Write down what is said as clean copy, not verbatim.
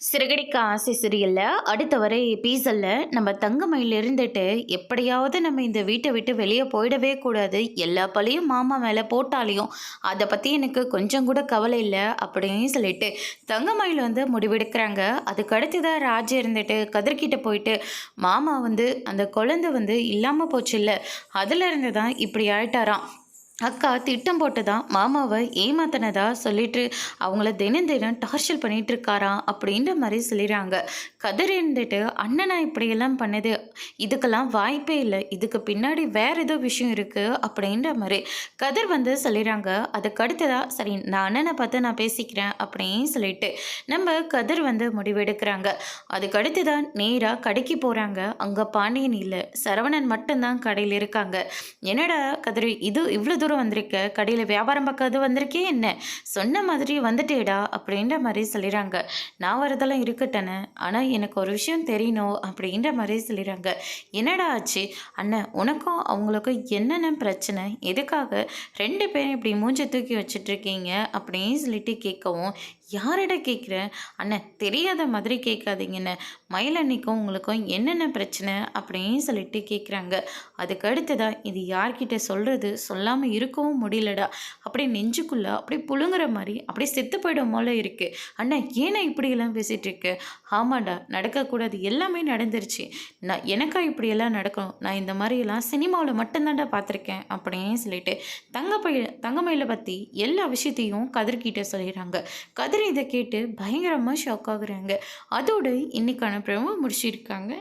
சிறகடிக்க ஆசை சீரியல்ல அடுத்த வர எபிசோட்ல நம்ம தங்கமயில் இருந்துட்டு எப்படியாவது நம்ம இந்த வீட்டை விட்டு வெளியே போயிடவே கூடாது, எல்லா பழியும் மாமா மேலே போட்டாலையும் அதை பற்றி எனக்கு கொஞ்சம் கூட கவலை இல்லை அப்படின்னு சொல்லிட்டு தங்கமயில் வந்து முடிவெடுக்கிறாங்க. அதுக்கு அடுத்துதான் ராஜ் இருந்துட்டு கதிர்கிட்ட போயிட்டு மாமா வந்து அந்த குழந்தை வந்து இல்லாமல் போச்சு இல்லை, அதுல இருந்து தான் இப்படி ஆயிட்டாராம். அக்கா திட்டம் போட்டு தான் மாமாவை ஏமாத்தினதா சொல்லிட்டு அவங்கள தினம் தினம் டார்ச்சர் பண்ணிட்டு இருக்காராம் அப்படின்ற மாதிரி சொல்லிடுறாங்க. கதிர் இருந்துட்டு அண்ணனா இப்படியெல்லாம் பண்ணுது, இதுக்கெல்லாம் வாய்ப்பே இல்லை, இதுக்கு பின்னாடி வேற ஏதோ விஷயம் இருக்கு அப்படின்ற மாதிரி கதிர் வந்து சொல்லிடுறாங்க. அதுக்கு அடுத்ததா சரி நான் அண்ணனை பார்த்து நான் பேசிக்கிறேன் அப்படின்னு சொல்லிட்டு நம்ம கதிர் வந்து முடிவெடுக்கிறாங்க. அதுக்கு அடுத்ததான் நேராக கடைக்கு போகிறாங்க. அங்கே பாண்டியன் இல்லை, சரவணன் மட்டும்தான் கடையில் இருக்காங்க. என்னடா கதிர் இது இவ்வளோ தூரம் வந்திருக்க, கடையில் வியாபாரம் பார்க்காது வந்திருக்கே என்ன, சொன்ன மாதிரி வந்துட்டேடா அப்படின்ற மாதிரி சொல்லிடுறாங்க. நான் வரதெல்லாம் இருக்கட்டேன்னு, ஆனால் எனக்கு ஒரு விஷயம் தெரியணும் அப்படின்ற மாதிரி சொல்லிடுறாங்க. என்னடா ஆச்சு அண்ணன், உனக்கும் அவங்களுக்கும் என்னென்ன பிரச்சனை, எதுக்காக ரெண்டு பேரும் இப்படி மூஞ்சை தூக்கி வச்சிட்ருக்கீங்க அப்படின்னு சொல்லிட்டு கேட்கவும், யாரிட கேட்குறேன் அண்ணன், தெரியாத மாதிரி கேட்காதீங்கன்னு, மயிலன்னைக்கும் உங்களுக்கும் என்னென்ன பிரச்சனை அப்படின்னு சொல்லிட்டு கேட்குறாங்க. அதுக்கு அடுத்ததான் இது யார்கிட்ட சொல்கிறது, சொல்லாமல் இருக்கவும் முடியலடா, அப்படி நெஞ்சுக்குள்ளே அப்படி புழுங்குற மாதிரி அப்படி செத்து போயிடும் போல இருக்குது. அண்ணா ஏன்னா இப்படியெல்லாம் பேசிகிட்டு இருக்கு, ஆமாண்டா நடக்கக்கூடாது எல்லாமே நடந்துருச்சு, நான் எனக்கா இப்படியெல்லாம் நடக்கணும், நான் இந்த மாதிரியெல்லாம் சினிமாவில் மட்டும்தான்டா பார்த்துருக்கேன் அப்படின்னு சொல்லிட்டு தங்கமயிலை பற்றி எல்லா விஷயத்தையும் கதிர்கிட்ட சொல்லிடுறாங்க. கதிர் இதை கேட்டு பயங்கரமாக ஷாக் ஆகுறாங்க. அதோடு இன்னைக்கான ப்ரோமோ முடிச்சிருக்காங்க.